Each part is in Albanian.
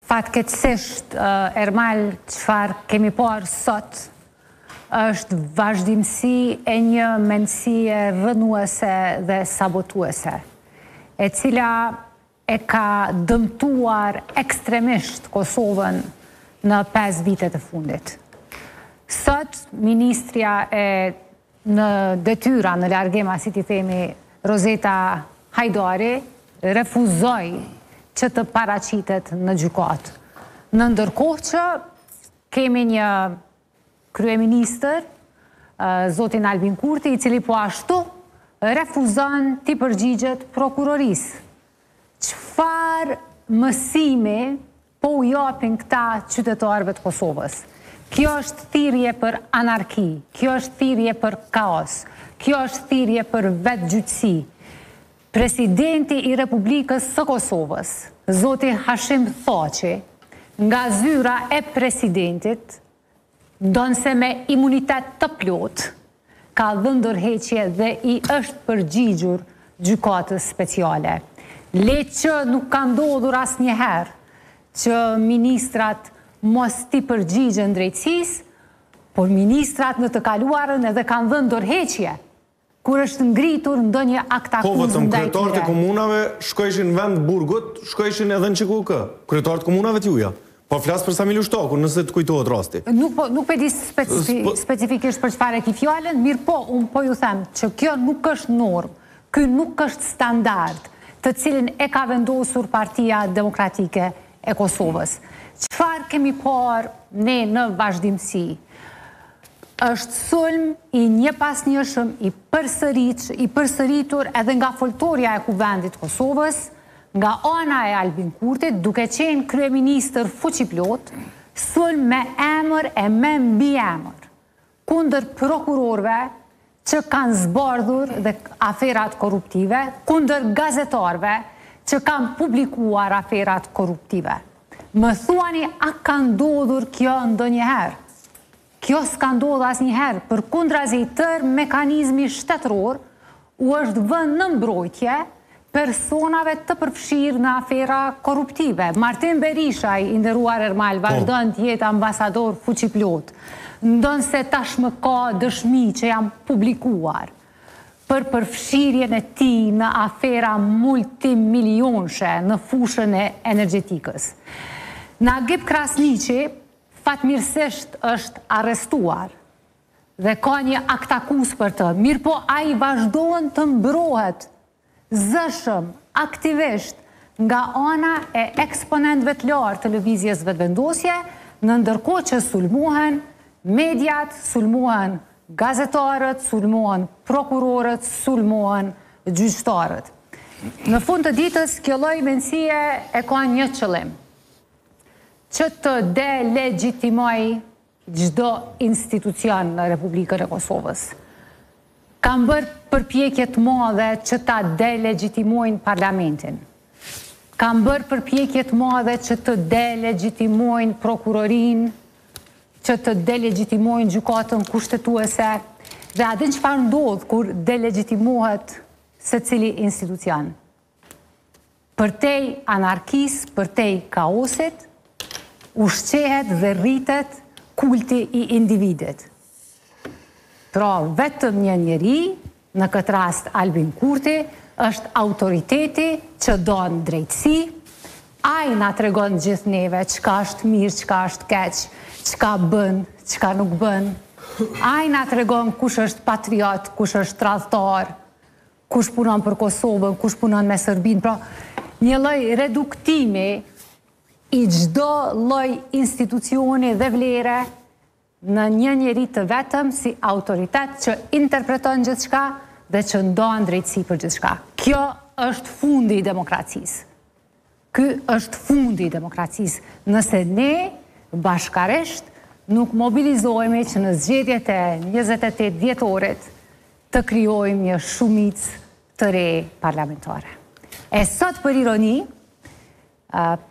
Fatkeqësisht, Ermal, çfarë kemi parë sot është vazhdimsi e një mendësie rënuese dhe sabotuese, e cila e ka dëmtuar ekstremisht Kosovën në 5 vitet e fundit. Sot, ministrja në detyra, në largim, si t'i themi, Rozeta Hajdari, refuzoi që të paraqitet në gjykatë. Në ndërkohë që kemi një kryeministër, zotin Albin Kurti, i cili po ashtu refuzon t'i përgjigjet prokurorisë. Çfarë mësimi po u japin këta qytetarëve të Kosovës? Kjo është thirrje për anarki, kjo është thirrje për kaos, kjo është thirrje për vetgjyhtësi. Presidenti i Republikës së Kosovës, zoti Hashim Thaçi, nga zyra e presidentit, ndonse me imunitet të plot, ka dhënë ndërheqje dhe i është përgjigjur gjykatës speciale. Le që nuk ka ndodhur asnjëherë që ministrat mos t'i përgjigjen drejtësisë, por ministrat në të kaluarën edhe kanë dhënë ndërheqje kur është ngritur ndonjë akt akuzë ndaj tyre. Po vetëm kryetarët e komunave shkojshin në vend burgut, shkojshin edhe në QKK. Kryetarët e komunave t'juja. Po flas për Samil Ushtaku, nëse të kujtohet rasti. Nuk po di specifikisht për çfarë e ki fjalën, mirë po, unë po ju them që kjo nuk është normë, ky nuk është standard të cilin e ka vendosur Partia Demokratike e Kosovës. Çfarë kemi parë ne në vazhdimsi? Është sulm i një pas njëshëm, i përsëritur edhe nga foltoria e Kuvendit Kosovës, nga ana e Albin Kurtit, duke qenë kryeministër fuqiplot, sulm me emër e me mbi emër, kundër prokurorëve që kanë zbardhur dhe aferat korruptive, kundër gazetarëve që kanë publikuar aferat korruptive. Më thuani, a ka ndodhur kjo ndonjëherë? Kjo s'ka ndodhur asnjëherë, përkundrazi tërë mekanizmi shtetëror u është vënë në mbrojtje personave të përfshirë në afera korruptive. Martin Berisha, i nderuar Ermal, vazhdon të jetë ambasador fuqiplot, ndonse tashmë ka dëshmi që janë publikuar për përfshirjen e tij në afera multimilionshe në fushën e energjetikës. Nagip Krasniqi fatmirësisht është arrestuar dhe ka një akt akuzë për të. Mirë po, ai vazhdon të mbrohet zëshëm, aktivisht, nga ana e eksponentëve të lartë të lëvizjes vetëvendosje, në ndërkohë që sulmohen mediat, sulmohen gazetarët, sulmohen prokurorët, sulmohen gjyqtarët. Në fund të ditës, kjo lloj mendësie e ka një qëllim, që të delegitimoj çdo institucion në Republikën e Kosovës. Kanë bërë përpjekje të mëdha që ta delegitimojnë parlamentin. Kanë bërë përpjekje të mëdha që të delegitimojnë prokurorinë, që të delegitimojnë gjykatën kushtetuese, dhe a din çfarë ndodh kur delegitimohet secili institucion? Përtej anarkisë, përtej kaosit, ushqehet dhe rritet kulti i individit. Pra, vetëm një njeri, në këtë rast Albin Kurti, është autoriteti që don drejtësi, ai na tregon gjithë neve çka është mirë, çka është keq, çka bën, çka nuk bën. Ai na tregon kush është patriot, kush është tradhtar, kush punon për Kosovën, kush punon me Serbinë. Pra, një lloj reduktimi i çdo lloj institucioni dhe vlere në një njeri të vetëm si autoritet që interpreton gjithçka dhe që ndon drejtësi për gjithçka. Kjo është fundi i demokracisë. Ky është fundi i demokracisë. Nëse ne bashkarisht nuk mobilizohemi që në zgjedhjet e 28 dhjetorit të krijojmë një shumicë të re parlamentare. E sot, për ironi,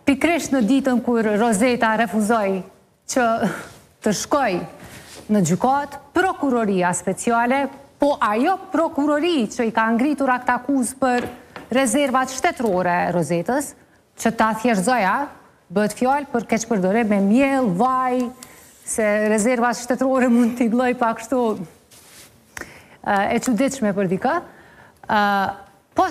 pikrisht në ditën kur Rozeta refuzoi që të shkoj në gjykat, prokuroria speciale, po ajo prokurori që i ka ngritur akt akuzë për rezervat shtetërore Rozetës, që ta thjeshtëzoja, bëhet fjalë për keqpërdore me miell, vaj, se rezervat shtetërore mund t'i vlloj pak kështu e çuditshme për dikë. Po